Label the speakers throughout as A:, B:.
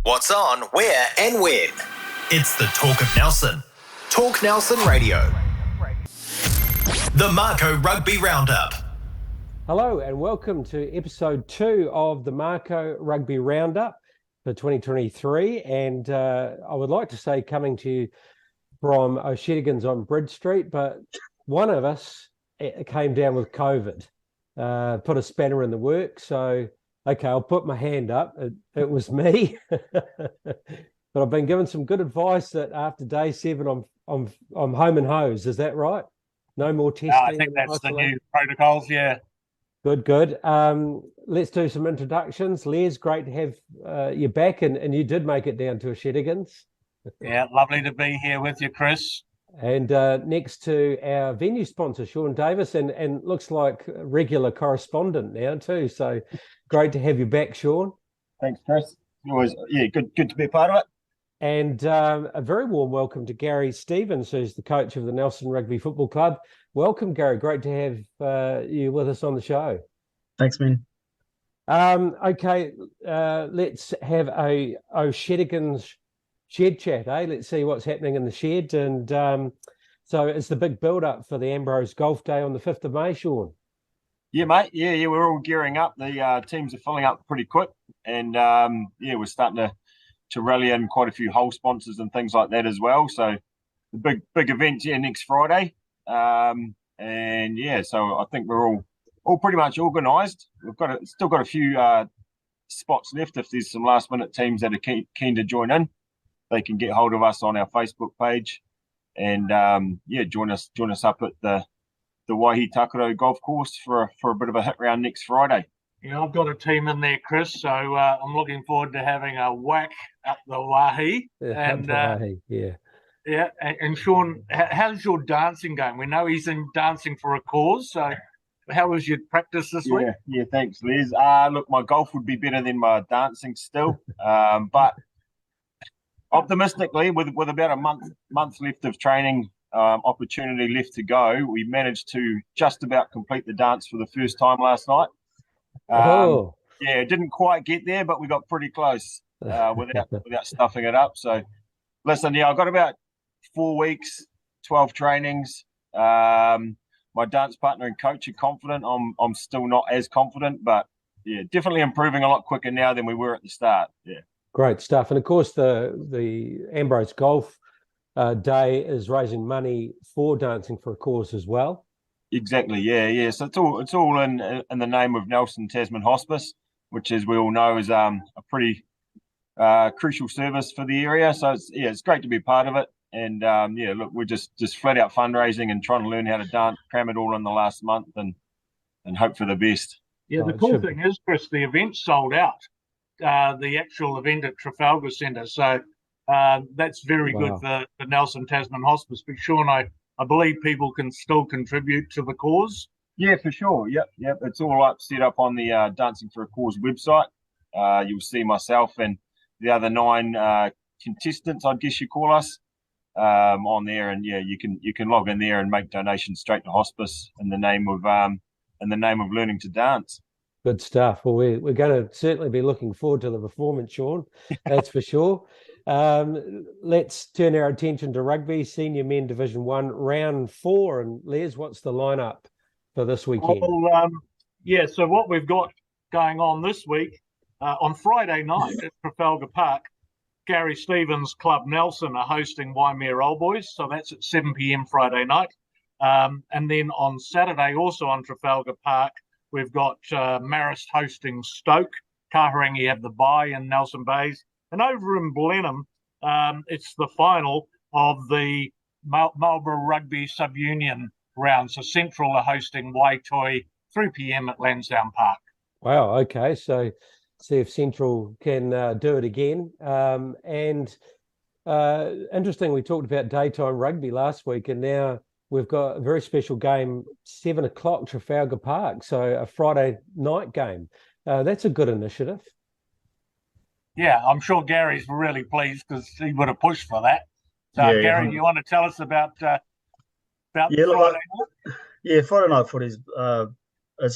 A: What's on, where and when. It's the Talk of Nelson. Talk Nelson Radio. The Mako Rugby Roundup.
B: Hello and welcome to episode 2 of the Mako Rugby Roundup for 2023. And I would like to say coming to you from O'Shedigan's on Bridge Street, but one of us came down with COVID, put a spanner in the works. So, okay, I'll put my hand up. It was me. But I've been given some good advice that after day 7, I'm home and hose. Is that right? No more testing.
C: I think that's the new protocols. Yeah.
B: Good. Let's do some introductions. Les, great to have you back, and you did make it down to O'Shedigan's.
C: Yeah, lovely to be here with you, Chris.
B: And next to our venue sponsor, Sean Davis, and looks like a regular correspondent now too. So great to have you back, Sean.
D: Thanks, Chris. Always, good to be a part of it.
B: And a very warm welcome to Gary Stevens, who's the coach of the Nelson Rugby Football Club. Welcome, Gary. Great to have you with us on the show.
E: Thanks, man.
B: Okay, let's have a O'Shedigan's shed chat, eh? Let's see what's happening in the shed. And so it's the big build-up for the Ambrose Golf Day on the 5th of May, Sean.
D: Yeah, mate. Yeah, we're all gearing up. The teams are filling up pretty quick. And, we're starting to rally in quite a few hole sponsors and things like that as well. So the big event next Friday. So I think we're all pretty much organised. We've still got a few spots left. If there's some last minute teams that are keen to join in, they can get hold of us on our Facebook page, and join us up at the Waihi Takaro Golf Course for a bit of a hit round next Friday.
C: Yeah, I've got a team in there, Chris. So I'm looking forward to having a whack up the Waihi. Yeah, and Sean, how's your dancing going? We know he's in Dancing for a Cause. So how was your practice this week?
D: Yeah, thanks, Les. Look, my golf would be better than my dancing still, but optimistically, with about a month left of training, opportunity left to go, we managed to just about complete the dance for the first time last night. Yeah, didn't quite get there, but we got pretty close without stuffing it up. So, listen, I've got about 4 weeks, 12 trainings. My dance partner and coach are confident. I'm still not as confident, but yeah, definitely improving a lot quicker now than we were at the start. Yeah,
B: great stuff. And of course, the Ambrose Golf Day is raising money for Dancing for a Cause as well.
D: Exactly. Yeah. So it's all in the name of Nelson Tasman Hospice, which, as we all know, is a pretty crucial service for the area. So it's great to be a part of it. And look, we're just flat out fundraising and trying to learn how to dance, cram it all in the last month, and hope for the best.
C: Yeah, the cool thing is, Chris, the event's sold out. The actual event at Trafalgar Centre. So that's very good for Nelson Tasman Hospice. But Sean, I believe people can still contribute to the cause.
D: Yeah, for sure. Yep. It's all set up on the Dancing for a Cause website. You'll see myself and the other 9 contestants, I guess you call us, on there, and you can log in there and make donations straight to hospice in the name of learning to dance.
B: Good stuff. Well, we're going to certainly be looking forward to the performance, Sean. That's for sure. Let's turn our attention to rugby, Senior Men Division 1, Round 4. And Les, what's the lineup for this weekend?
C: So what we've got going on this week, on Friday night at Trafalgar Park, Gary Stevens Club Nelson are hosting Waimea Old Boys. So that's at 7 p.m. Friday night. And then on Saturday, also on Trafalgar Park, we've got Marist hosting Stoke. Kahurangi have the bye in Nelson Bays. And over in Blenheim, it's the final of the Marlborough Rugby Sub-Union round. So Central are hosting Waitoi, 3 p.m. at Lansdowne Park.
B: Wow, okay. So see if Central can do it again. Interesting, we talked about daytime rugby last week, and now we've got a very special game, 7 o'clock, Trafalgar Park. So a Friday night game. That's a good initiative.
C: Yeah, I'm sure Gary's really pleased because he would have pushed for that. So, Gary, you want to tell us about Friday night?
E: Yeah, Friday night footy is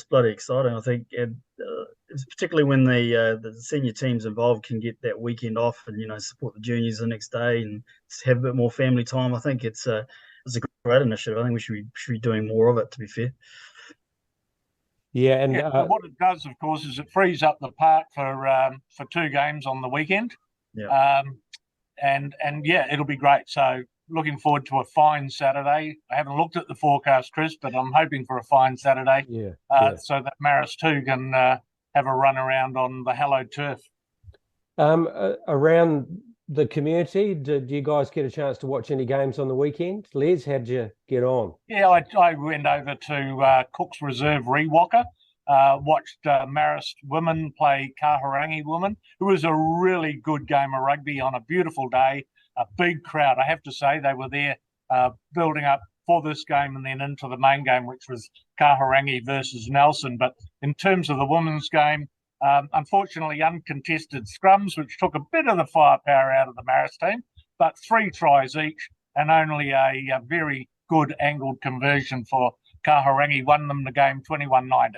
E: bloody exciting. I think particularly when the senior teams involved can get that weekend off and support the juniors the next day and have a bit more family time. I think it's a great initiative. I think we should be doing more of it, to be fair.
B: Yeah, and
C: so what it does, of course, is it frees up the park for 2 games on the weekend.
E: Yeah.
C: And yeah, it'll be great. So looking forward to a fine Saturday. I haven't looked at the forecast, Chris, but I'm hoping for a fine Saturday. So that Marist too can have a run around on the hallowed turf.
B: Around the community, did you guys get a chance to watch any games on the weekend? Les, how'd you get on?
C: Yeah, I went over to Cook's Reserve Rewalker, watched Marist women play Kahurangi women. It was a really good game of rugby on a beautiful day, a big crowd. I have to say they were there building up for this game and then into the main game, which was Kahurangi versus Nelson. But in terms of the women's game, unfortunately, uncontested scrums, which took a bit of the firepower out of the Marist team, but 3 tries each and only a very good angled conversion for Kahurangi won them the game 21-90.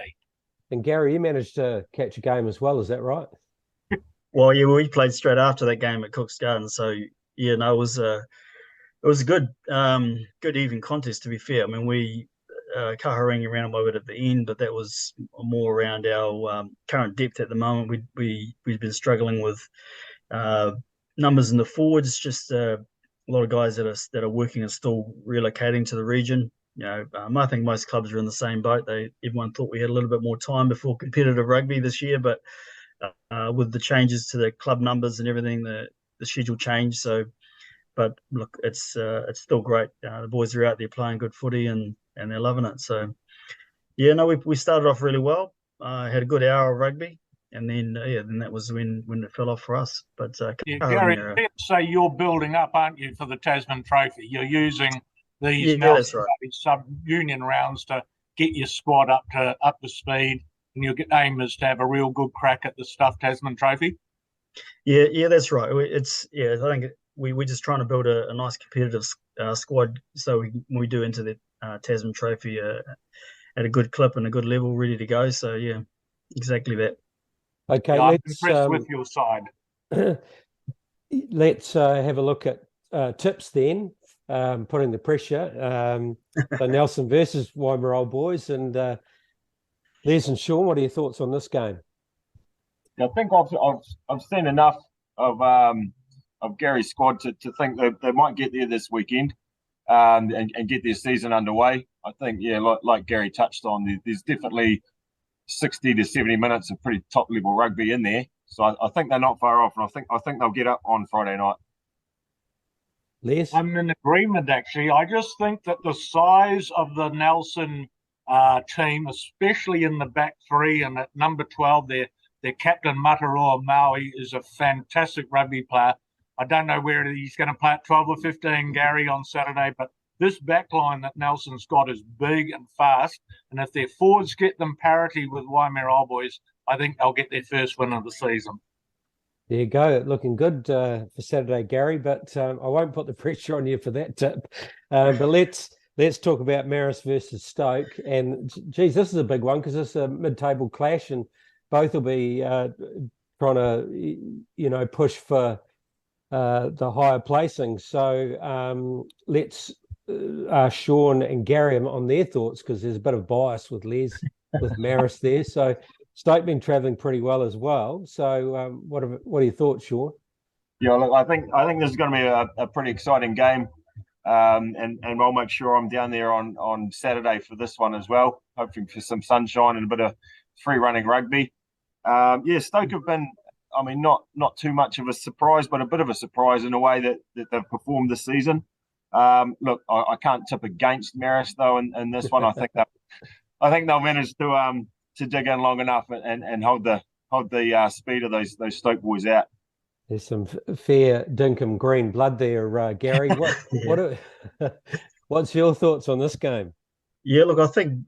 B: And Gary, you managed to catch a game as well, is that right?
E: Well, yeah, we played straight after that game at Cook's Garden, so yeah, no, it was a good even contest, to be fair. I mean, we Kahurangi ran away with it at the end, but that was more around our current depth at the moment. We've been struggling with numbers in the forwards, just a lot of guys that are working and still relocating to the region. I think most clubs are in the same boat. Everyone thought we had a little bit more time before competitive rugby this year, but with the changes to the club numbers and everything, the schedule changed. So, but look, it's still great. The boys are out there playing good footy and they're loving it. So, yeah, no, we started off really well. Had a good hour of rugby, and then then that was when it fell off for us. But
C: Gary, let's say you're building up, aren't you, for the Tasman Trophy? You're using these sub-union rounds to get your squad up to speed, and your aim is to have a real good crack at the Stuffed Tasman Trophy.
E: Yeah, that's right. I think we're just trying to build a nice competitive squad, so we do into the Tasman Trophy at a good clip and a good level, ready to go. So yeah, exactly that.
B: Okay,
C: I'm impressed with your side.
B: Let's have a look at tips then. Putting the pressure. So Nelson versus Waimea Old Boys, and Les and Sean, what are your thoughts on this game?
D: I think I've seen enough of Gary's squad to think that they might get there this weekend and get their season underway. I think, like Gary touched on, there's definitely 60 to 70 minutes of pretty top level rugby in there. So I think they're not far off, and I think they'll get up on Friday night.
B: Les?
C: I'm in agreement, actually. I just think that the size of the Nelson team, especially in the back 3 and at number 12, their captain Mataroa Maui is a fantastic rugby player. I don't know where he's going to play at 12 or 15, Gary, on Saturday, but this back line that Nelson's got is big and fast, and if their forwards get them parity with Waimea Old Boys, I think they'll get their first win of the season.
B: There you go. Looking good for Saturday, Gary, but I won't put the pressure on you for that tip. But let's talk about Marist versus Stoke. And, geez, this is a big one because it's a mid-table clash and both will be trying to, push for the higher placing. So let's ask Sean and Gary on their thoughts because there's a bit of bias with Les, with Marist there. So Stoke been travelling pretty well as well. So what are your thoughts, Sean?
D: Yeah, look, I think this is going to be a pretty exciting game, and I'll make sure I'm down there on Saturday for this one as well, hoping for some sunshine and a bit of free running rugby. Stoke have been, not too much of a surprise, but a bit of a surprise in a way that they've performed this season. Look, I can't tip against Marist though in this one. I think they'll manage to dig in long enough and hold the speed of those Stoke boys out.
B: There's some fair Dinkum green blood there, Gary. What's your thoughts on this game?
E: Yeah, look, I think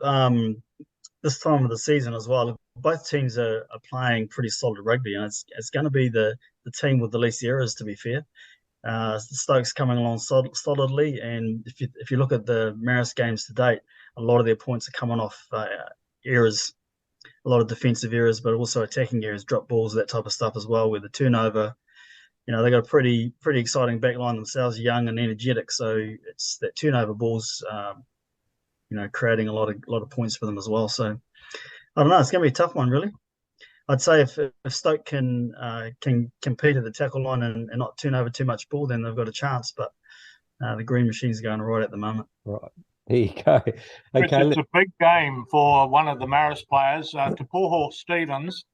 E: this time of the season as well, both teams are playing pretty solid rugby, and it's going to be the team with the least errors, to be fair. Stoke's coming along solidly, and if you look at the Marist games to date, a lot of their points are coming off errors. lot of defensive errors, but also attacking errors, drop balls, that type of stuff as well, with the turnover. They got a pretty exciting back line themselves, young and energetic. So it's that turnover balls, creating a lot of points for them as well. So I don't know. It's going to be a tough one, really. I'd say if Stoke can compete at the tackle line and not turn over too much ball, then they've got a chance. But the Green Machine's going right at the moment.
B: Right. There you go. Okay.
C: It's a big game for one of the Marist players, Te Stevens,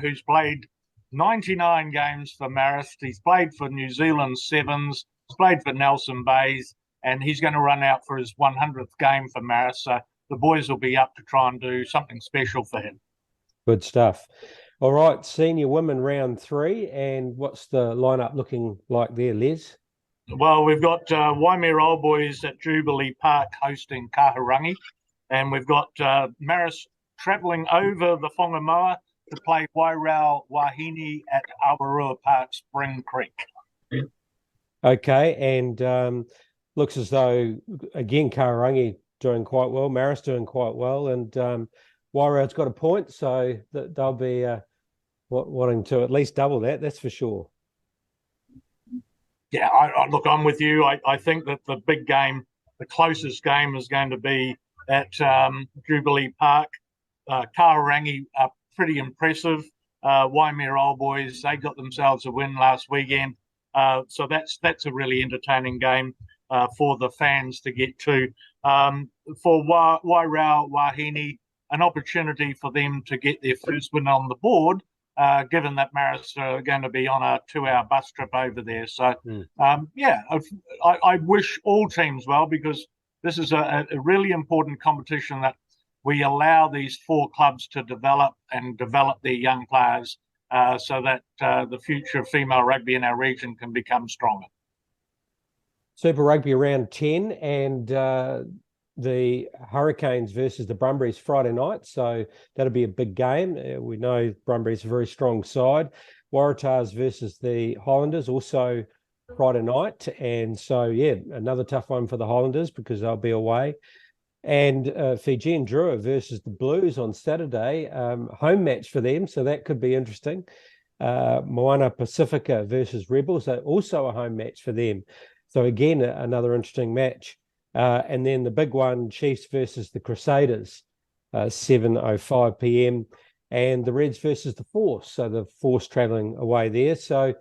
C: who's played 99 games for Marist. He's played for New Zealand Sevens. He's played for Nelson Bays, and he's going to run out for his 100th game for Marist. So the boys will be up to try and do something special for him.
B: Good stuff. All right, senior women round 3, and what's the lineup looking like there, Les?
C: Well, we've got Waimea Old Boys at Jubilee Park hosting Kahurangi, and we've got Marist travelling over the Whangamoa to play Wairau Wahine at Awarua Park, Spring Creek.
B: Okay, and looks as though, again, Kahurangi doing quite well, Marist doing quite well, and Wairau's got a point, so they'll be wanting to at least double that, that's for sure.
C: Yeah, look, I'm with you. I think that the big game, the closest game, is going to be at Jubilee Park. Kahurangi are pretty impressive. Waimea Old Boys, they got themselves a win last weekend. So that's a really entertaining game for the fans to get to. For Wairau Wahine, an opportunity for them to get their first win on the board, given that Marist are going to be on a 2-hour bus trip over there. So, I wish all teams well, because this is a really important competition that we allow these 4 clubs to develop their young players so that the future of female rugby in our region can become stronger.
B: Super Rugby round 10, and the Hurricanes versus the Brumbies Friday night, so that'll be a big game. We know Brumbies a very strong side. Waratahs versus the Highlanders also Friday night, and so another tough one for the Highlanders because they'll be away. And Fijian Drua versus the Blues on Saturday, home match for them, so that could be interesting. Moana Pacifica versus Rebels, also a home match for them, so again another interesting match. And then the big one, Chiefs versus the Crusaders, 7:05 p.m. And the Reds versus the Force. So the Force travelling away there. So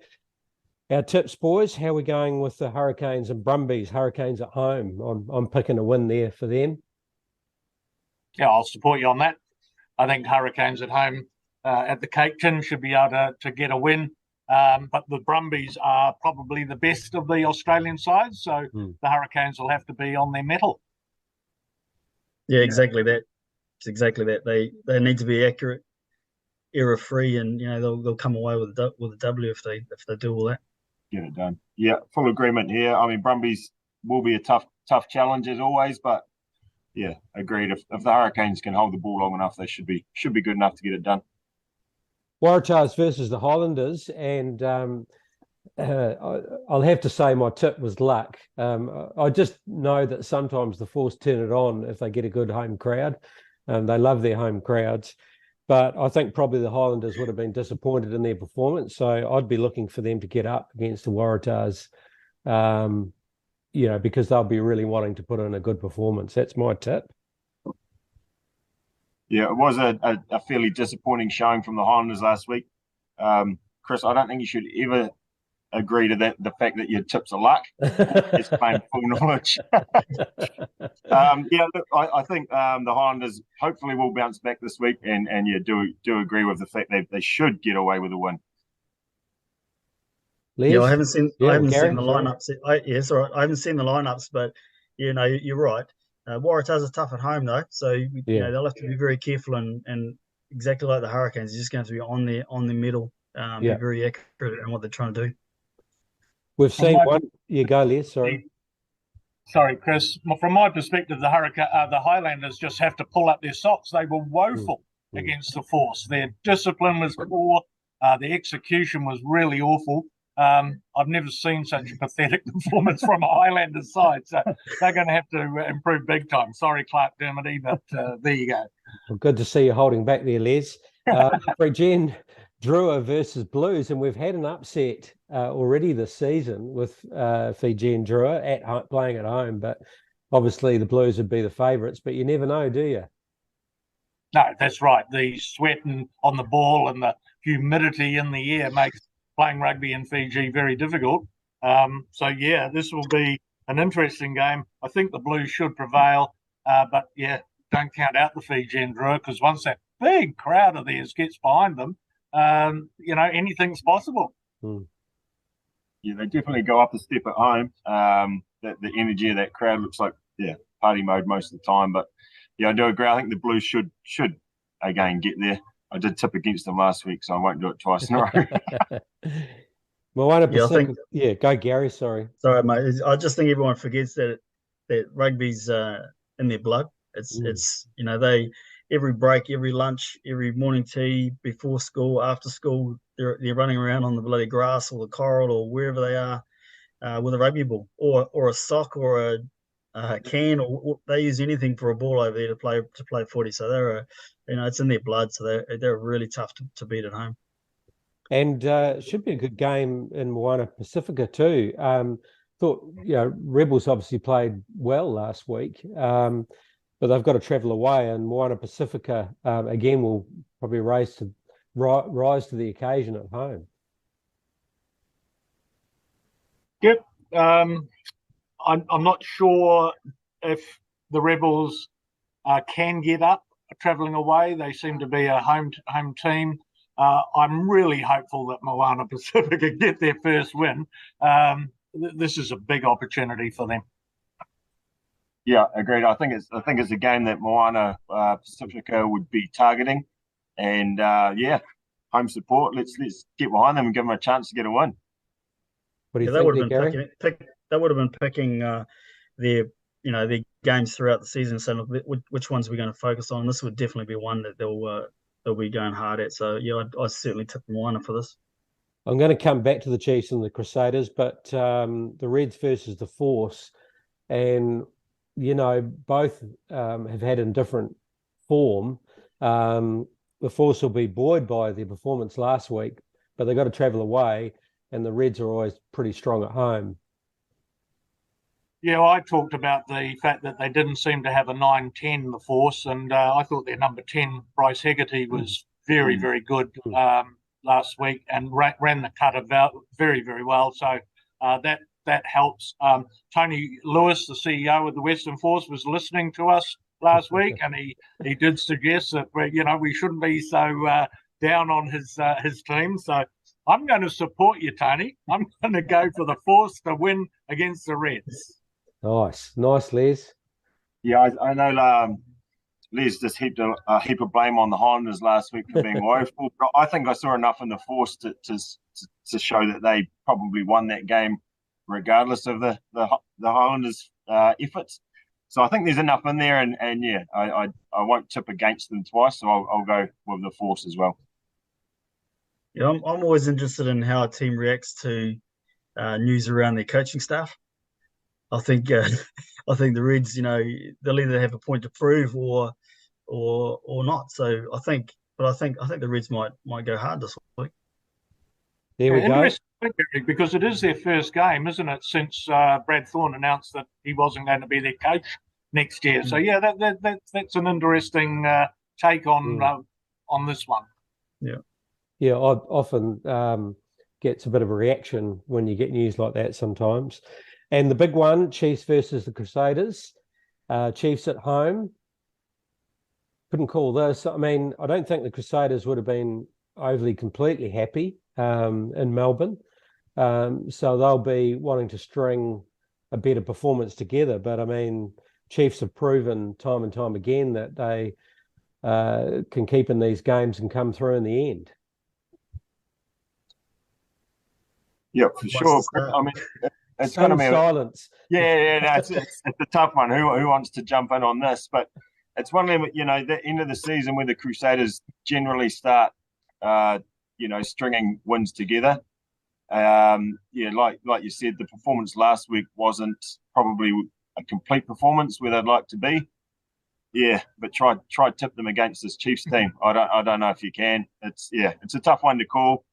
B: our tips, boys, how are we going with the Hurricanes and Brumbies? Hurricanes at home. I'm picking a win there for them.
C: Yeah, I'll support you on that. I think Hurricanes at home at the Cake Tin should be able to get a win. But the Brumbies are probably the best of the Australian sides, so the Hurricanes will have to be on their mettle.
E: Yeah, exactly that. It's exactly that. They need to be accurate, error-free, and they'll come away with a W if they do all that.
D: Get it done. Yeah, full agreement here. I mean, Brumbies will be a tough challenge as always, but yeah, agreed. If the Hurricanes can hold the ball long enough, they should be good enough to get it done.
B: Waratahs versus the Highlanders, and I'll have to say my tip was luck. I just know that sometimes the Force turn it on if they get a good home crowd. They love their home crowds, but I think probably the Highlanders would have been disappointed in their performance, so I'd be looking for them to get up against the Waratahs, because they'll be really wanting to put in a good performance. That's my tip.
D: Yeah, it was a fairly disappointing showing from the Highlanders last week. Chris, I don't think you should ever agree to the fact that your tips are luck. It's plain full knowledge. Look, I think the Highlanders hopefully will bounce back this week, and do agree with the fact that they should get away with a win.
B: Les?
E: Yeah, I haven't seen the lineups. I haven't seen the lineups, but you're right. Waratahs are tough at home though, so they'll have to be very careful and exactly like the Hurricanes, they're just going to have to be on the middle, be very accurate in what they're trying to do.
B: We've seen one. You go, Les.
C: Sorry, Chris. From my perspective, the Highlanders just have to pull up their socks. They were woeful against the Force. Their discipline was poor. The execution was really awful. I've never seen such a pathetic performance from a Highlanders side. So they're going to have to improve big time. Sorry, Clark Dermody, but there you go.
B: Well, good to see you holding back there, Les. Fijian Drua versus Blues, and we've had an upset already this season with Fijian Drua playing at home, but obviously the Blues would be the favourites, but you never know, do you?
C: No, that's right. The sweating on the ball and the humidity in the air makes playing rugby in Fiji very difficult. So, yeah, this will be an interesting game. I think the Blues should prevail, but, yeah, don't count out the Fijian Drua, because once that big crowd of theirs gets behind them, anything's possible.
D: Yeah, they definitely go up a step at home. The energy of that crowd looks like, party mode most of the time. But, yeah, I do agree. I think the Blues should again get there. I did tip against them last week, so I won't do it twice in a row.
B: Moana Pacific. Go Gary, sorry.
E: Sorry, mate. I just think everyone forgets that rugby's in their blood. It's they every break, every lunch, every morning tea, before school, after school, they're running around on the bloody grass or the coral or wherever they are with a rugby ball or a sock or a can, or they use anything for a ball over there to play footy. So they're it's in their blood. So they're really tough to beat at home. And
B: it should be a good game in Moana Pacifica too. Thought Rebels obviously played well last week, but they've got to travel away, and Moana Pacifica again will probably rise to the occasion at home.
C: Yep. I'm not sure if the Rebels can get up travelling away. They seem to be a home team. I'm really hopeful that Moana Pacifica get their first win. This is a big opportunity for them.
D: Yeah, agreed. I think it's a game that Moana Pacifica would be targeting, and home support. Let's get behind them and give them a chance to get a win.
B: What do you think, Gary?
E: They would have been picking their games throughout the season, saying which ones we're going to focus on. This would definitely be one that they'll be going hard at. So I certainly tip Moana for this.
B: I'm going to come back to the Chiefs and the Crusaders, but the Reds versus the Force, and both have had in different form. The Force will be buoyed by their performance last week, but they've got to travel away, and the Reds are always pretty strong at home.
C: Yeah, I talked about the fact that they didn't seem to have a 9-10, the Force, and I thought their number 10, Bryce Hegarty, was very, very good last week and ran the cutter very, very well. So that helps. Tony Lewis, the CEO of the Western Force, was listening to us last week, and he did suggest that we shouldn't be so down on his team. So I'm going to support you, Tony. I'm going to go for the Force to win against the Reds.
B: Nice, Les.
D: Yeah, I know Les just heaped a heap of blame on the Highlanders last week for being woeful. But I think I saw enough in the Force to show that they probably won that game regardless of the Highlanders' efforts. So I think there's enough in there, and I won't tip against them twice, so I'll go with the Force as well.
E: Yeah, I'm always interested in how a team reacts to news around their coaching staff. I think the Reds, they'll either have a point to prove or not. So I think the Reds might go hard this week.
B: There we go.
C: Because it is their first game, isn't it? Since Brad Thorne announced that he wasn't going to be their coach next year. So that's an interesting take on this one.
B: Yeah, I often gets a bit of a reaction when you get news like that sometimes. And the big one, Chiefs versus the Crusaders. Chiefs at home. Couldn't call this. I mean, I don't think the Crusaders would have been overly completely happy in Melbourne. So they'll be wanting to string a better performance together. But, I mean, Chiefs have proven time and time again that they can keep in these games and come through in the end.
D: Yeah, for sure. I mean, it's going to be
B: silence.
D: It's a tough one. Who wants to jump in on this? But it's one of them, the end of the season where the Crusaders generally start, stringing wins together. Like you said, the performance last week wasn't probably a complete performance where they'd like to be. Yeah, but try tip them against this Chiefs team. I don't know if you can. It's a tough one to call.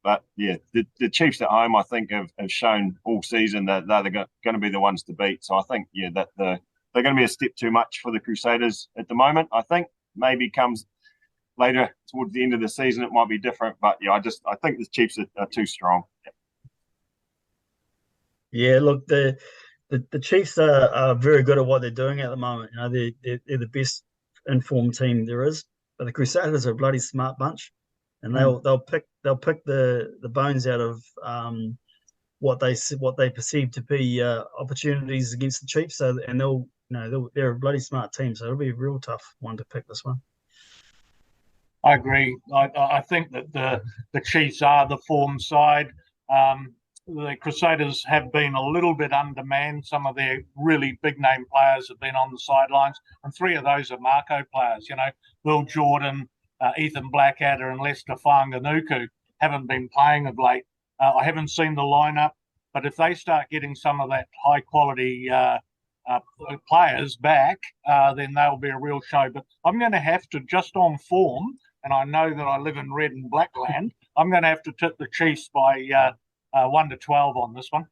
D: But yeah, the Chiefs at home, I think, have shown all season that they're going to be the ones to beat. So I think, that they're going to be a step too much for the Crusaders at the moment. I think maybe comes later towards the end of the season, it might be different. But yeah, I think the Chiefs are too strong.
E: Yeah, look, the Chiefs are very good at what they're doing at the moment. They're the best informed team there is. But the Crusaders are a bloody smart bunch. And they'll pick the bones out of what they perceive to be opportunities against the Chiefs. So they're a bloody smart team. So it'll be a real tough one to pick this one.
C: I agree. I think that the Chiefs are the form side. The Crusaders have been a little bit undermanned. Some of their really big name players have been on the sidelines, and 3 of those are Mako players. Will Jordan, Ethan Blackadder and Lester Whanganuku haven't been playing of late. I haven't seen the lineup, but if they start getting some of that high quality players back, then they'll be a real show. But I'm going to have to, just on form, and I know that I live in red and black land, I'm going to have to tip the Chiefs by 1-12 on this one.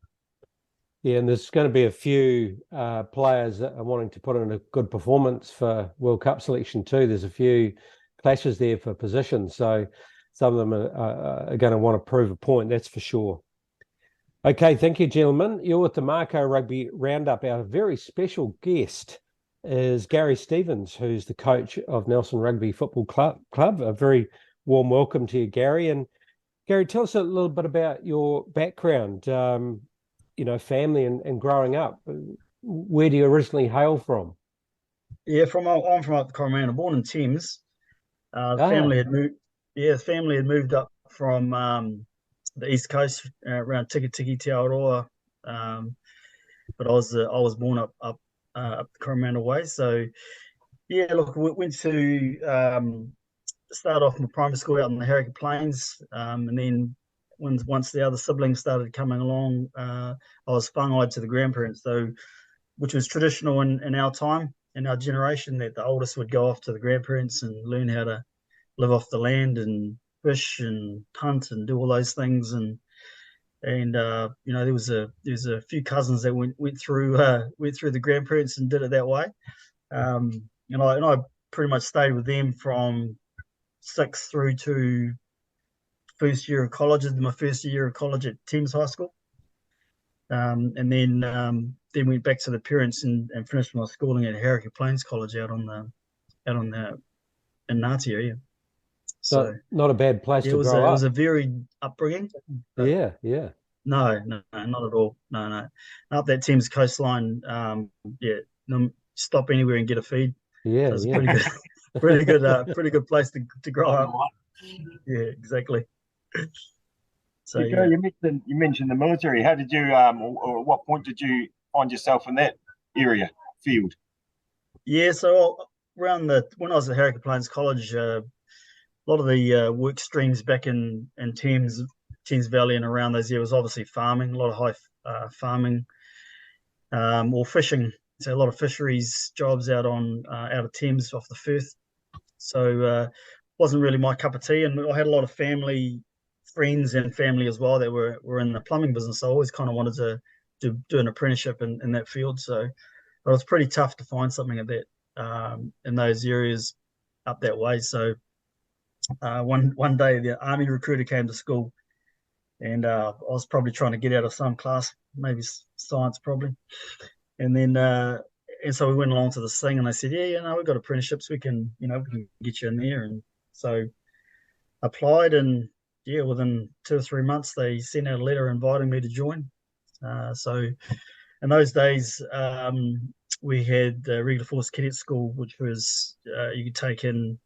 B: Yeah, and there's going to be a few players that are wanting to put in a good performance for World Cup selection too. There's a few clashes there for position, so some of them are going to want to prove a point, that's for sure. Okay, thank you, gentlemen. You're with the Mako Rugby Roundup. Our very special guest is Gary Stevens, who's the coach of Nelson Rugby Football Club. A very warm welcome to you, Gary. And Gary, tell us a little bit about your background, family and growing up. Where do you originally hail from?
E: Yeah, I'm from up the Coromandel, born in Thames. Family had moved. Yeah, the family had moved up from the east coast around Tikitiki, Te Aroa, but I was born up the Coromandel way. So yeah, look, we went to start off my primary school out in the Herricote Plains, and then once the other siblings started coming along, I was whāngai to the grandparents, though, which was traditional in our time, in our generation, that the oldest would go off to the grandparents and learn how to live off the land and fish and hunt and do all those things. And there was a few cousins that went through the grandparents and did it that way. And I pretty much stayed with them from 6th through to first year of college. My first year of college at Thames High School, and then went back to the parents and finished my schooling at Herricote Plains College out on the in Ngāti area. So
B: not a bad place to grow up.
E: It was a very upbringing.
B: Yeah.
E: No, not at all. No. Up that Thames coastline, stop anywhere and get a feed.
B: Yeah,
E: so it's pretty good place to grow up. Yeah, exactly. So
D: you mentioned the military. How did you, or at what point did you find yourself in that area field?
E: Yeah, so when I was at Herricote Plains College, a lot of the work streams back in Thames Valley and around those areas was obviously farming, a lot of high farming, or fishing. So a lot of fisheries jobs out of Thames off the Firth. So wasn't really my cup of tea, and I had a lot of friends and family as well that were in the plumbing business. So I always kind of wanted to do an apprenticeship in that field. So it was pretty tough to find something of that in those areas up that way. So one day the army recruiter came to school, and I was probably trying to get out of some class, maybe science probably, and then and so we went along to this thing, and they said, we've got apprenticeships, we can get you in there. And so applied, and within 2 or 3 months they sent out a letter inviting me to join. So in those days we had the regular force cadet school, which was you could take in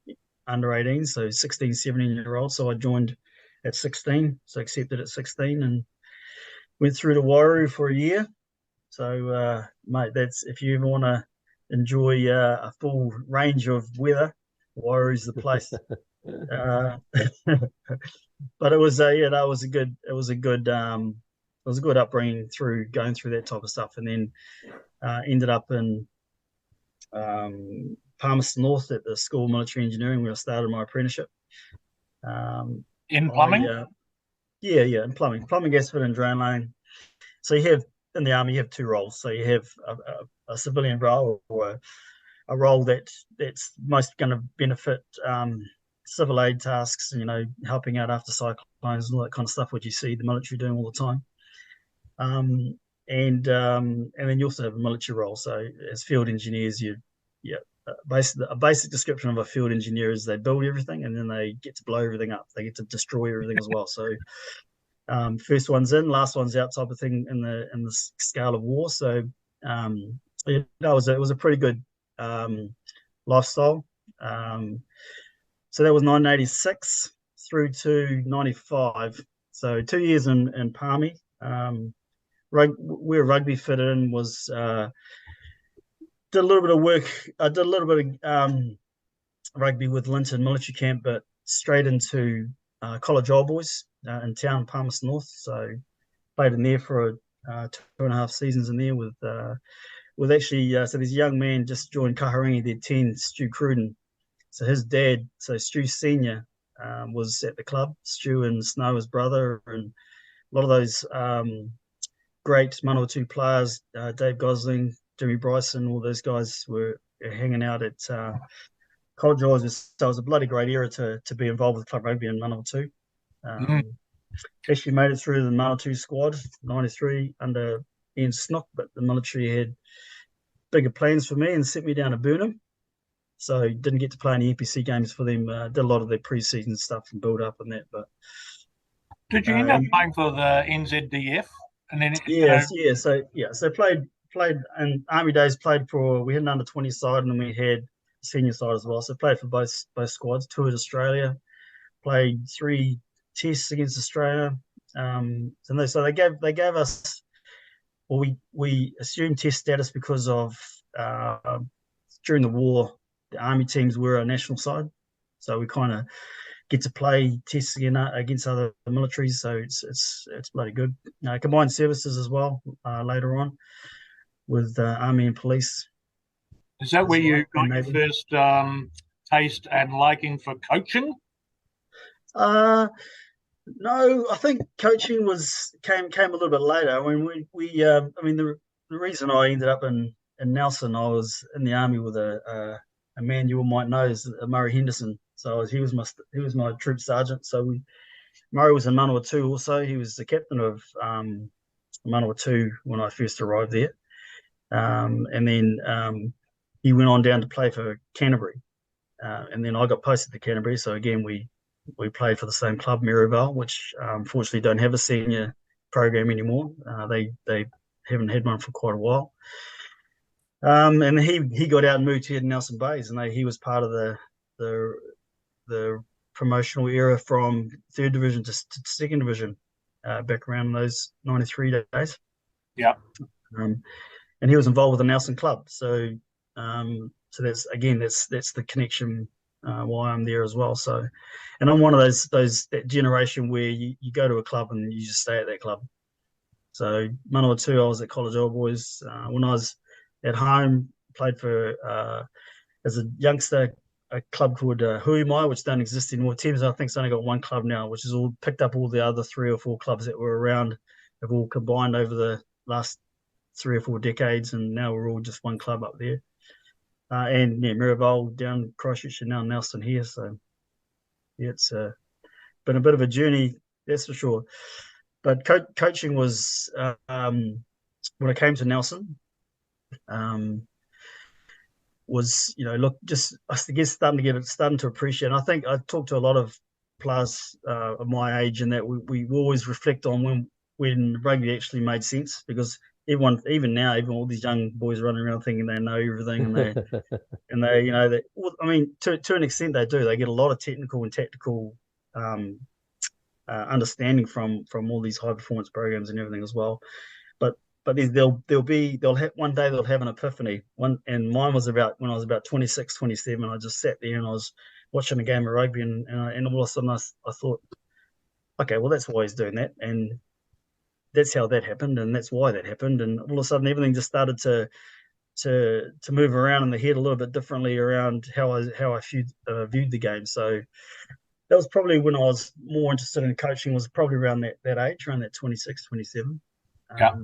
E: under 18, so 16, 17-year-olds. So I joined at 16, so accepted at 16, and went through to Wairau for a year. So, mate, that's, if you ever want to enjoy a full range of weather, Wairau's the place. But it was a good upbringing through going through that type of stuff, and then ended up in Palmerston North at the School of Military Engineering where I started my apprenticeship.
C: In plumbing?
E: Yeah, in plumbing, gas fit, and drain laying. So you have in the army, you have two roles. So you have a civilian role, or a role that's most going to benefit civil aid tasks, helping out after cyclones and all that kind of stuff, which you see the military doing all the time. And then you also have a military role. So as field engineers, a basic description of a field engineer is they build everything and then they get to blow everything up. They get to destroy everything as well. So first one's in, last one's out type of thing in the scale of war. So it was a pretty good lifestyle. So that was 1986 through to 95. So 2 years in Palmy. Where rugby fit in was did a little bit of work. I did a little bit of rugby with Linton Military Camp, but straight into College Old Boys in town, Palmerston North. So played in there for 2.5 seasons in there with actually. So this young man just joined Kaharangi, their 10, Stu Cruden. So his dad, so Stu Senior, was at the club. Stu and Snow, his brother, and a lot of those great Manawatu players, Dave Gosling, Jimmy Bryson, all those guys were hanging out at College Boys. So it was a bloody great era to be involved with club rugby in Manawatu. Actually made it through the Manawatu squad, 93, under Ian Snook, but the military had bigger plans for me and sent me down to Burnham. So didn't get to play any NPC games for them. Did a lot of their pre-season stuff and build up and that. But
C: did you end up playing for the NZDF? And then
E: So played in Army days. We had an under-20 side and then we had a senior side as well. So played for both squads. Toured Australia, played 3 tests against Australia. So they gave us. Well, we assumed test status because of during the war, the Army teams were a national side, so we kind of get to play tests against other militaries. So it's bloody good. Combined services as well later on with Army and police.
C: Is that where you got your first taste and liking for coaching?
E: No, I think coaching came a little bit later. When the reason I ended up in Nelson, I was in the army with a man you all might know is Murray Henderson. So he was my troop sergeant. So Murray was in Manawatu also. He was the captain of Manawatu when I first arrived there, and then he went on down to play for Canterbury, and then I got posted to Canterbury. So again, we played for the same club, Mirabel, which unfortunately don't have a senior program anymore. They haven't had one for quite a while. And he got out and moved here to Nelson Bays, and he was part of the promotional era from 3rd division to 2nd division back around those 93 days.
C: Yeah.
E: And he was involved with the Nelson club. So that's the connection why I'm there as well. So, and I'm one of that generation where you go to a club and you just stay at that club. So Manawatu, I was at College Old Boys. When I was at home, played for as a youngster a club called Huimai, which don't exist anymore. Teams, I think, it's only got one club now, which is all picked up all the other 3 or 4 clubs that were around, have all combined over the last 3 or 4 decades, and now we're all just one club up there. And Mirabel down Christchurch and now Nelson here. So it's been a bit of a journey, that's for sure. But coaching was when I came to Nelson. Was I guess starting to appreciate. And I think I talked to a lot of players of my age, and that we always reflect on when rugby actually made sense, because everyone, even now, even all these young boys running around thinking they know everything, and to an extent they do. They get a lot of technical and tactical understanding from all these high performance programs and everything as well. But they'll have one day they'll have an epiphany. And mine was about when I was about 26, 27. I just sat there and I was watching a game of rugby, and all of a sudden I thought, okay, well, that's why he's doing that, and that's how that happened, and that's why that happened, and all of a sudden everything just started to move around in the head a little bit differently around how I viewed the game. So that was probably when I was more interested in coaching, was probably around that age, around that 26, 27.
C: Yeah.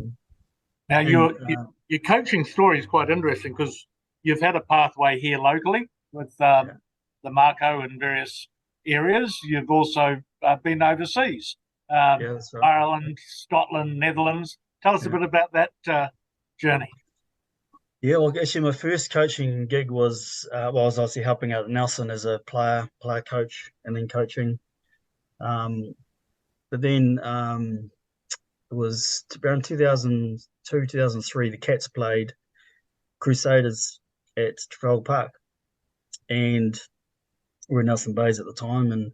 C: Now, your coaching story is quite interesting because you've had a pathway here locally with the Mako in various areas. You've also been overseas,
E: that's right.
C: Ireland, Scotland, Netherlands. Tell us a bit about that journey.
E: Yeah, well, actually, my first coaching gig was I was obviously helping out at Nelson as a player coach, and then coaching. But then it was around 2002, 2003. The Cats played Crusaders at Trafalgar Park, and we were in Nelson Bays at the time. And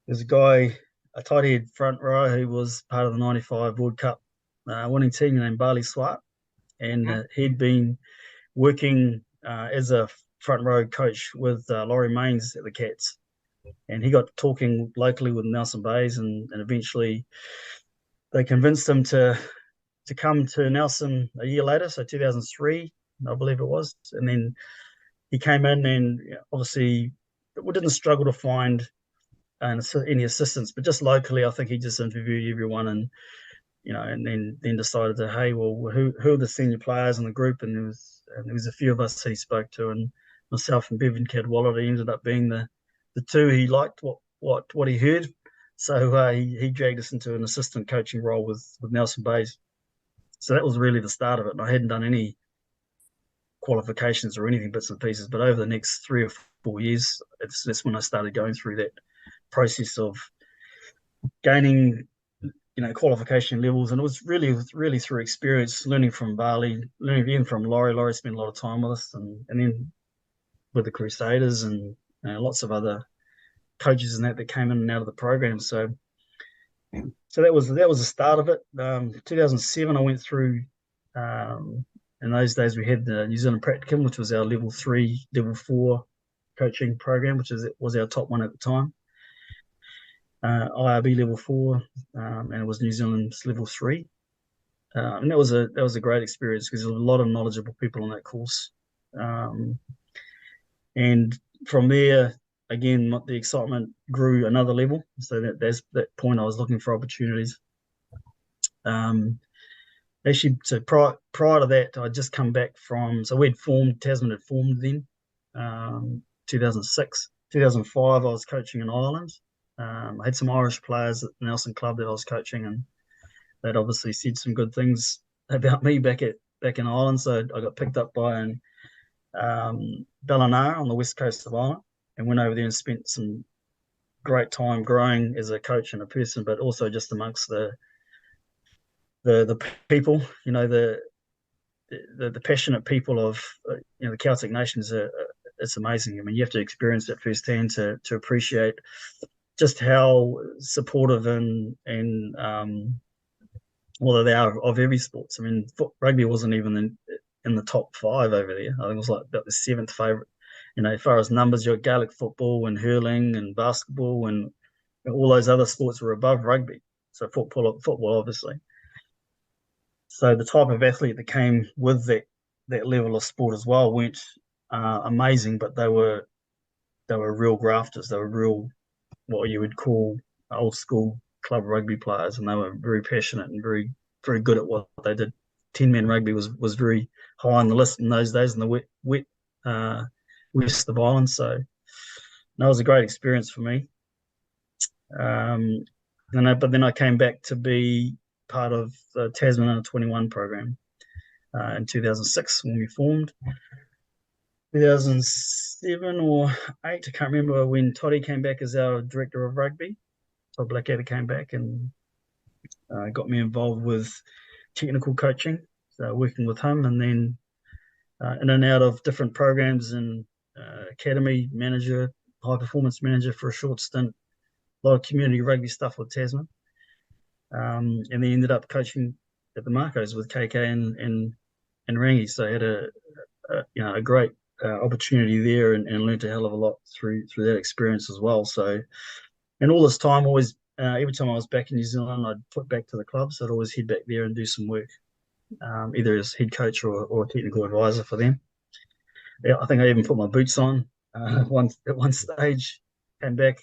E: there's a guy, a tight head front row, who was part of the '95 World Cup winning team named Barley Swart, and he'd been working as a front row coach with Laurie Mains at the Cats, and he got talking locally with Nelson Bays, and eventually they convinced him to come to Nelson a year later, so 2003, I believe it was, and then he came in, and obviously we didn't struggle to find any assistance, but just locally, I think he just interviewed everyone, and and then decided to, hey, well, who are the senior players in the group? And there was a few of us he spoke to, and myself and Bevan Cadwallader ended up being the two he liked what he heard. So he dragged us into an assistant coaching role with Nelson Bays. So that was really the start of it. And I hadn't done any qualifications or anything, bits and pieces. But over the next 3 or 4 years, that's when I started going through that process of gaining qualification levels, and it was really through experience, learning from Barley, learning even from Laurie. Laurie spent a lot of time with us, and then with the Crusaders, and lots of other coaches and that came in and out of the program. So that was the start of it. 2007, I went through. In those days, we had the New Zealand Practicum, which was our level 3, level 4 coaching program, which was our top one at the time. IRB level 4, and it was New Zealand's level 3, and that was a great experience because there was a lot of knowledgeable people on that course, and from there, again, the excitement grew another level. So that's that point I was looking for opportunities. Actually, so prior to that, I'd just come back from. So Tasman had formed then, 2006, 2005. I was coaching in Ireland. I had some Irish players at the Nelson Club that I was coaching, and they'd obviously said some good things about me back in Ireland. So I got picked up by Ballina on the west coast of Ireland, and went over there and spent some great time growing as a coach and a person, but also just amongst the people, the passionate people of the Celtic nations. It's amazing. I mean, you have to experience it firsthand to appreciate just how supportive and well, they are of every sport. I mean, rugby wasn't even in the top 5 over there. I think it was like about the 7th favourite. As far as numbers, you got Gaelic football and hurling and basketball and all those other sports were above rugby. So football obviously. So the type of athlete that came with that level of sport as well weren't amazing, but they were real grafters. They were real, what you would call old school club rugby players, and they were very passionate and very, very good at what they did. 10-man rugby was very high on the list in those days in the wet west of Ireland. So that was a great experience for me. But then I came back to be part of the Tasman Under 21 program in 2006 when we formed. 2007 or 8, I can't remember, when Toddy came back as our director of rugby. Todd Blackadder came back and got me involved with technical coaching, so working with him, and then in and out of different programs and academy manager, high performance manager for a short stint, a lot of community rugby stuff with Tasman, and then ended up coaching at the Makos with KK and Rangi. So I had a great opportunity there and learned a hell of a lot through that experience as well. So, and all this time, always every time I was back in New Zealand, I'd put back to the club, so I'd always head back there and do some work, either as head coach or technical advisor for them. Yeah, I think I even put my boots on at one stage. Came back.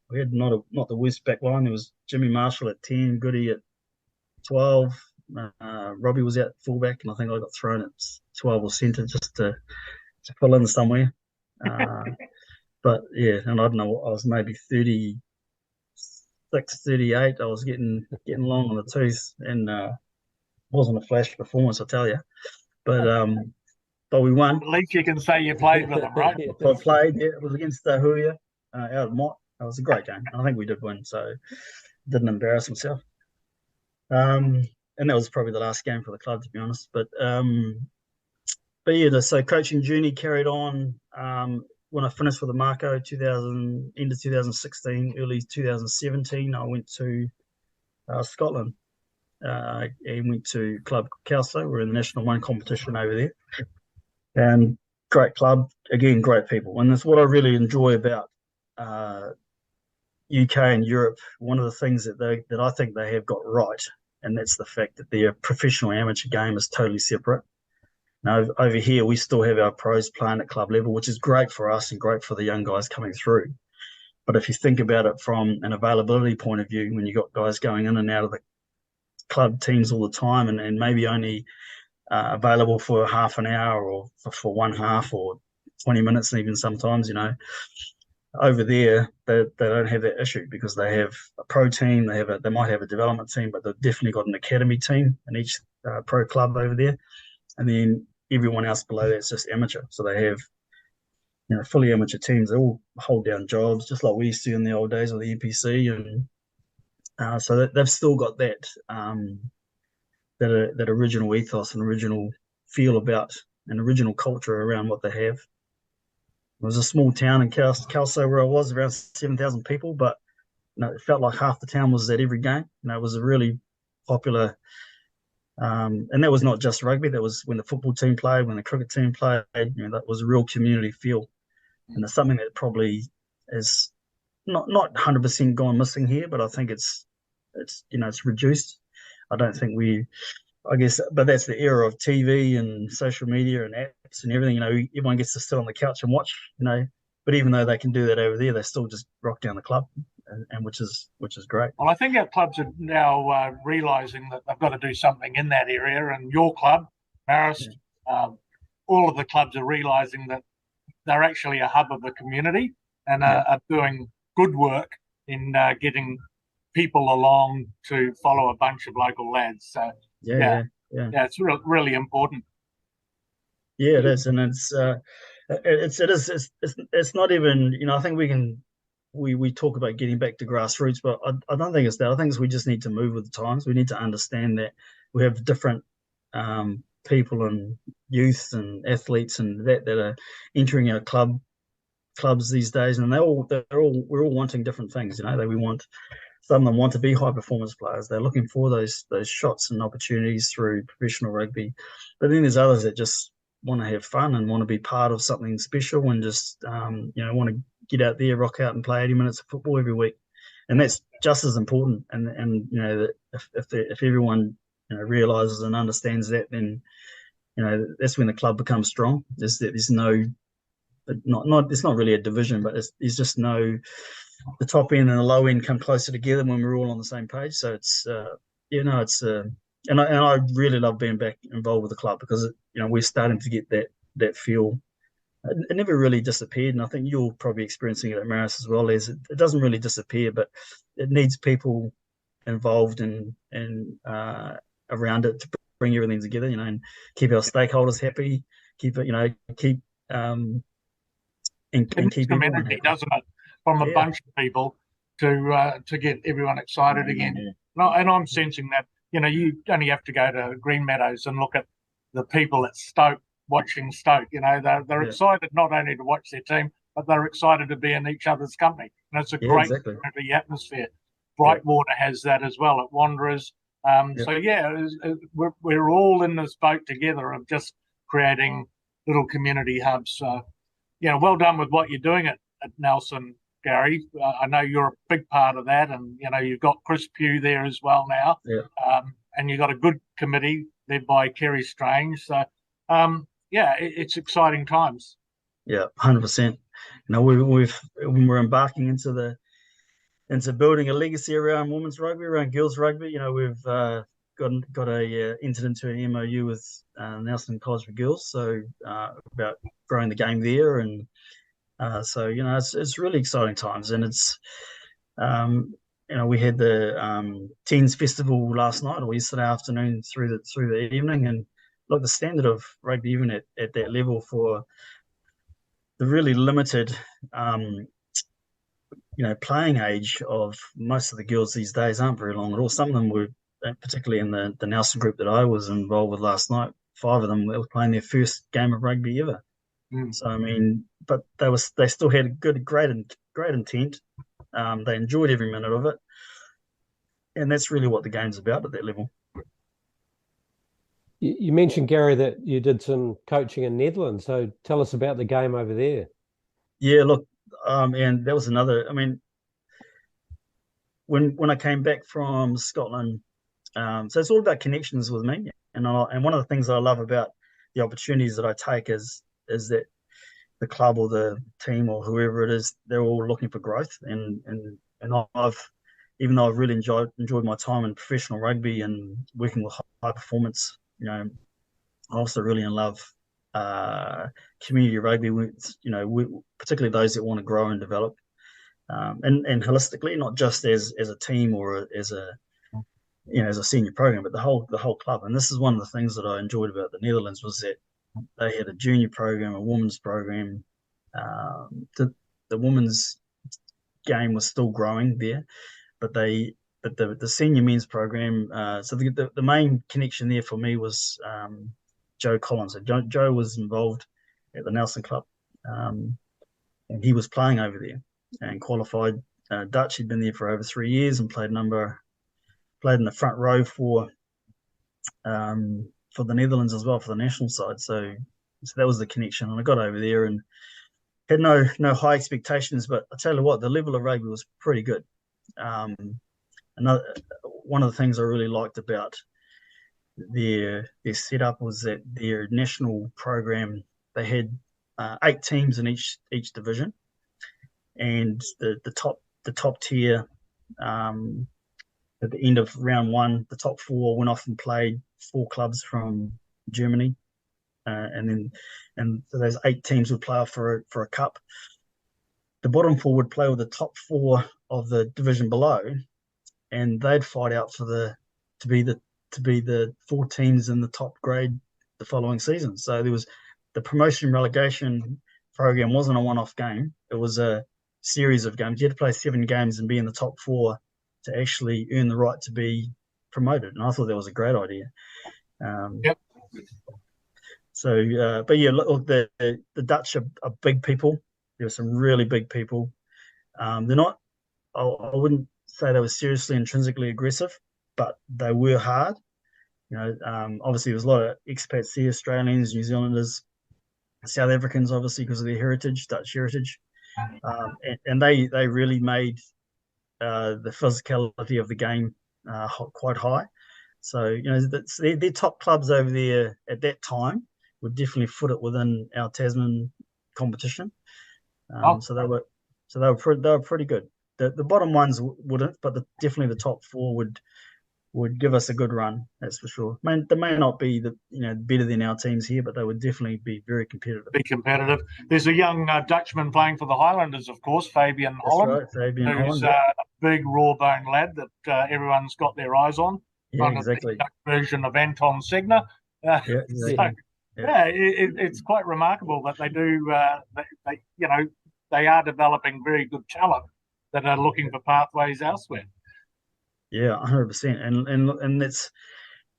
E: We had not the worst back line. There was Jimmy Marshall at 10, Goody at 12. Robbie was out fullback, and I think I got thrown at 12 or centre just to fill in somewhere. But yeah, and I don't know, I was maybe 36, 38. I was getting long on the tooth, and wasn't a flash performance, I tell you. But we won.
C: At least you can say you played with them, right?
E: So I played. Yeah, it was against Huia out of Mott. It was a great game. I think we did win, so didn't embarrass himself. And that was probably the last game for the club, to be honest. But yeah, so coaching journey carried on. When I finished with the Mako, end of 2016, early 2017, I went to Scotland and went to Club Kelso. We're in the National 1 competition over there. And great club, again, great people. And that's what I really enjoy about UK and Europe. One of the things that I think they have got right, and that's the fact that their professional amateur game is totally separate. Now, over here, we still have our pros playing at club level, which is great for us and great for the young guys coming through. But if you think about it from an availability point of view, when you've got guys going in and out of the club teams all the time and maybe only available for half an hour or for one half or 20 minutes even sometimes, over there they don't have that issue because they have a pro team, they might have a development team, but they've definitely got an academy team in each pro club over there, and then everyone else below that's just amateur. So they have fully amateur teams. They all hold down jobs just like we used to in the old days of the NPC, and so they've still got that that original ethos and original feel about an original culture around what they have. It was a small town in Kelso where I was, around 7,000 people, but it felt like half the town was at every game. It was a really popular, and that was not just rugby. That was when the football team played, when the cricket team played. That was a real community feel, and it's something that probably is not 100% gone missing here, but I think it's reduced. I don't think but that's the era of TV and social media and apps and everything. Everyone gets to sit on the couch and watch. But even though they can do that over there, they still just rock down the club, and which is great.
C: Well, I think our clubs are now realising that they've got to do something in that area. And your club, Marist, all of the clubs are realising that they're actually a hub of the community and are doing good work in getting people along to follow a bunch of local lads. So it's really important.
E: Yeah, it is, and it's not even. I think we talk about getting back to grassroots, but I don't think it's that. I think we just need to move with the times. We need to understand that we have different people and youth and athletes and that are entering our clubs these days, and we're all wanting different things. Some of them want to be high performance players. They're looking for those shots and opportunities through professional rugby. But then there's others that just want to have fun and want to be part of something special and just want to get out there, rock out and play 80 minutes of football every week. And that's just as important. And if everyone realizes and understands that, then that's when the club becomes strong. It's not really a division, but there's just no. The top end and the low end come closer together when we're all on the same page. So it's and I really love being back involved with the club because we're starting to get that feel. It never really disappeared, and I think you're probably experiencing it at Marist as well. As it doesn't really disappear, but it needs people involved and around it to bring everything together. And keep our stakeholders happy. Keep it, keep and keep everyone happy.
C: Doesn't it? From a bunch of people to get everyone excited again. And I'm sensing that, you only have to go to Green Meadows and look at the people at Stoke watching Stoke. They're excited not only to watch their team, but they're excited to be in each other's company. And it's a great community atmosphere. Brightwater has that as well at Wanderers. So, we're all in this boat together of just creating, little community hubs. So, well done with what you're doing at Nelson, Gary. I know you're a big part of that, and you've got Chris Pugh there as well now.
E: Yeah.
C: And you've got a good committee led by Kerry Strange. So, it's exciting times.
E: Yeah, 100%. We're embarking into building a legacy around women's rugby, around girls rugby. We've entered into an MOU with Nelson College for Girls, so about growing the game there, and so it's really exciting times, and it's we had the Teens Festival last night or yesterday afternoon through the evening, and look, the standard of rugby even at that level for the really limited playing age of most of the girls these days aren't very long at all. Some of them were, particularly in the Nelson group that I was involved with last night, 5 of them were playing their first game of rugby ever. So but they still had great intent. They enjoyed every minute of it, and that's really what the game's about at that level.
B: You mentioned, Gary, that you did some coaching in Netherlands. So tell us about the game over there.
E: Yeah, look, and that was another. I mean, when I came back from Scotland, so it's all about connections with me, and one of the things I love about the opportunities that I take is that the club or the team or whoever it is, they're all looking for growth, and even though I've really enjoyed my time in professional rugby and working with high performance, I also really love community rugby. Particularly those that want to grow and develop, and holistically, not just as a team or as a senior program, but the whole club. And this is one of the things that I enjoyed about the Netherlands was that they had a junior program, a women's program. The women's game was still growing there, but the senior men's program. So the main connection there for me was Joe Collins. So Joe was involved at the Nelson Club, and he was playing over there and qualified Dutch. He'd been there for over 3 years and played in the front row for the Netherlands as well, for the national side. So that was the connection, and I got over there and had no high expectations, but I tell you what, the level of rugby was pretty good. One of the things I really liked about their setup was that their national program, they had 8 teams in each division, and the top tier, at the end of round 1, the top 4 went off and played 4 clubs from Germany, and so those 8 teams would play off for a cup. The bottom 4 would play with the top 4 of the division below, and they'd fight out to be the 4 teams in the top grade the following season. So there was the promotion relegation program wasn't a one-off game; it was a series of games. You had to play 7 games and be in the top 4 to actually earn the right to be promoted. And I thought that was a great idea.
C: Yep.
E: So, but yeah, look, the Dutch are big people. There were some really big people. They're not. I wouldn't say they were seriously intrinsically aggressive, but they were hard. Obviously there's a lot of expats here, Australians, New Zealanders, South Africans, obviously because of their heritage, Dutch heritage, and they really made the physicality of the game quite high. So their top clubs over there at that time would definitely foot it within our Tasman competition. So they were pretty good. The bottom ones wouldn't, but definitely the top 4 would give us a good run. That's for sure. They may not be better than our teams here, but they would definitely be very competitive.
C: Be competitive. There's a young Dutchman playing for the Highlanders, of course, Fabian Holland.
E: That's right, Fabian
C: who's
E: Holland.
C: A big raw-boned lad that everyone's got their eyes on.
E: Yeah, exactly.
C: The Dutch version of Anton Segner.
E: Yeah, exactly.
C: It's quite remarkable that they do. They are developing very good talent that are looking for pathways elsewhere.
E: Yeah, 100%, and that's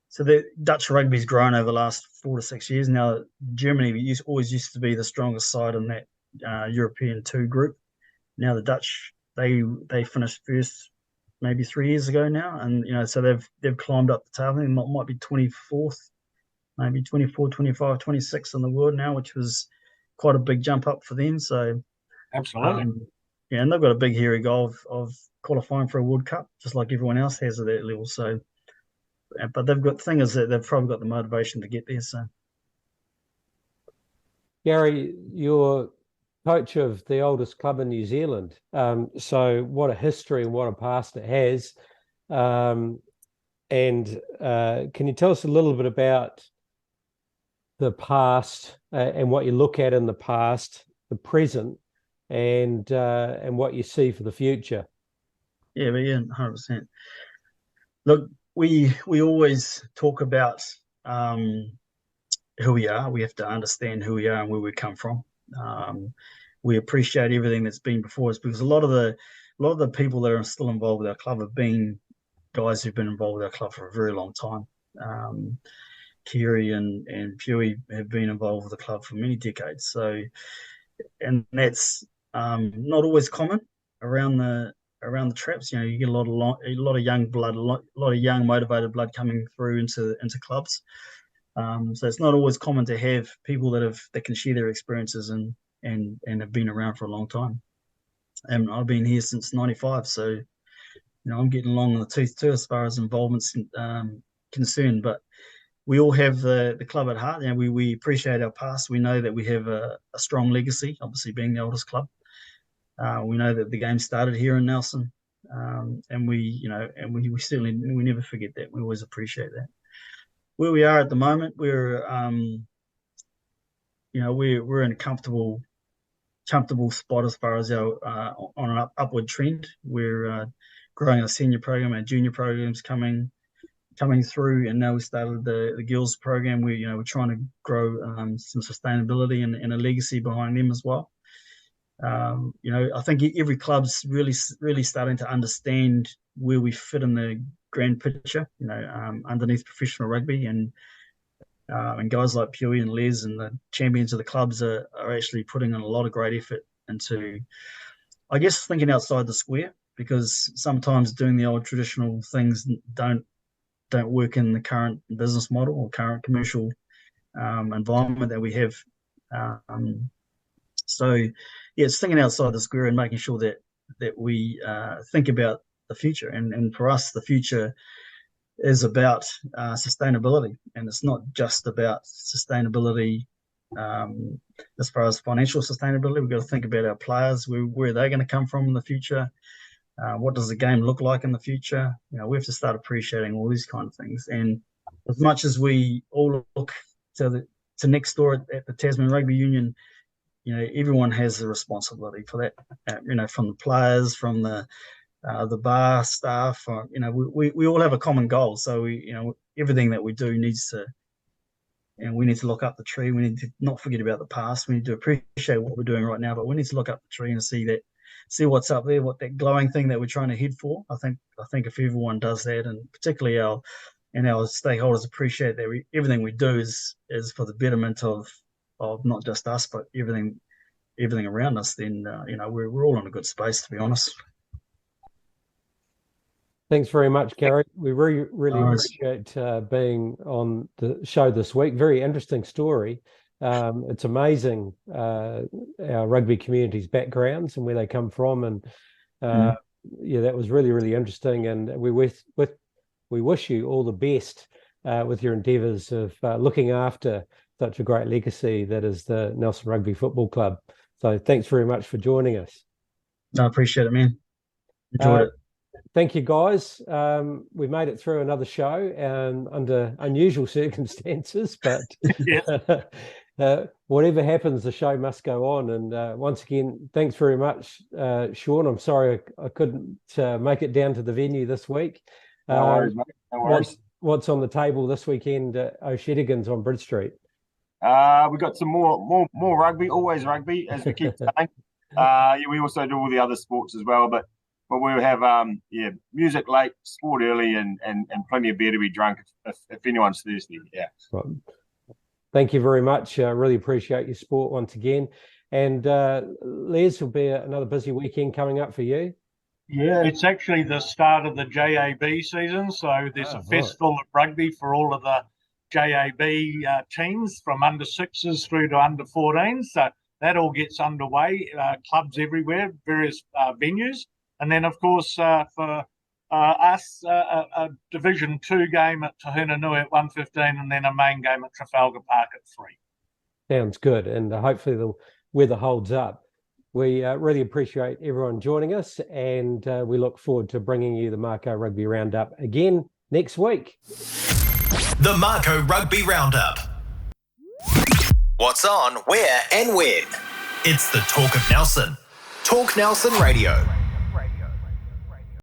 E: so the Dutch rugby's grown over the last 4 to 6 years. Now, Germany always used to be the strongest side in that European 2 group. Now the Dutch they finished first maybe 3 years ago now, and so they've climbed up the table. It might be 24th maybe 24, 25, 26 in the world now, which was quite a big jump up for them. So,
C: Absolutely.
E: Yeah, and they've got a big hairy goal of qualifying for a World Cup, just like everyone else has at that level. So, but they've got, the thing is that they've probably got the motivation to get there. So,
B: Gary, you're coach of the oldest club in New Zealand. So what a history and what a past it has. And can you tell us a little bit about the past and what you look at in the past, the present, and what you see for the future?
E: Yeah, 100%. Look, we always talk about who we are. We have to understand who we are and where we come from. We appreciate everything that's been before us, because a lot of the people that are still involved with our club have been guys who've been involved with our club for a very long time. Kiri and Pewey have been involved with the club for many decades. So, and that's not always common around the traps. You know, you get a lot of young blood, a lot of young motivated blood coming through into clubs. So it's not always common to have people that can share their experiences and have been around for a long time. And I've been here since '95, so I'm getting along in the tooth too as far as involvement's concerned. But we all have the club at heart. We appreciate our past. We know that we have a strong legacy, obviously being the oldest club. We know that the game started here in Nelson, and we certainly never forget that. We always appreciate that. Where we are at the moment, we're in a comfortable spot as far as our on an upward trend. We're growing our senior program, our junior programs coming through, and now we started the girls program. We're trying to grow some sustainability and a legacy behind them as well. I think every club's really starting to understand where we fit in the grand picture, underneath professional rugby, and guys like Pewey and Les and the champions of the clubs are actually putting in a lot of great effort into, I guess, thinking outside the square, because sometimes doing the old traditional things don't work in the current business model or current commercial environment that we have. So, yeah, it's thinking outside the square and making sure that we think about the future. And for us, the future is about sustainability, and it's not just about sustainability as far as financial sustainability. We've got to think about our players, where they're going to come from in the future. What does the game look like in the future? We have to start appreciating all these kind of things. And as much as we all look to next door at the Tasman Rugby Union, everyone has a responsibility for that. From the players, from the bar staff, we all have a common goal. So everything that we do we need to look up the tree. We need to not forget about the past. We need to appreciate what we're doing right now, but we need to look up the tree and see what's up there, what that glowing thing that we're trying to head for. I think if everyone does that, and particularly our stakeholders appreciate that everything we do is for the betterment of not just us, but everything around us, then we're all in a good space, to be honest.
B: Thanks very much, Gary. We really appreciate being on the show this week. Very interesting story. It's amazing our rugby community's backgrounds and where they come from, and that was really, really interesting. And we wish you all the best with your endeavours of looking after such a great legacy that is the Nelson Rugby Football Club. So thanks very much for joining us.
E: No, I appreciate it, man. Enjoyed it.
B: Thank you, guys. We made it through another show under unusual circumstances, but whatever happens, the show must go on. And once again, thanks very much, Sean. I'm sorry I couldn't make it down to the venue this week.
D: No worries, mate. No worries.
B: What's on the table this weekend at O'Shedigan's on Bridge Street?
D: We've got some more rugby, always rugby, as we keep saying. We also do all the other sports as well, but we'll have music late, sport early, and plenty of beer to be drunk if anyone's thirsty. Yeah.
B: Right. Thank you very much. Really appreciate your support once again. And Les, will be another busy weekend coming up for you.
C: Yeah, it's actually the start of the JAB season, so there's a festival of rugby for all of the JAB teams from under 6s through to under 14s. So that all gets underway. Clubs everywhere, various venues. And then, of course, for us, a Division 2 game at Tahuna Nui at 1:15 and then a main game at Trafalgar Park at 3.
B: Sounds good. And hopefully the weather holds up. We really appreciate everyone joining us, and we look forward to bringing you the Mako Rugby Roundup again next week.
A: The Mako Rugby Roundup. What's on, where and when? It's the Talk of Nelson. Talk Nelson Radio.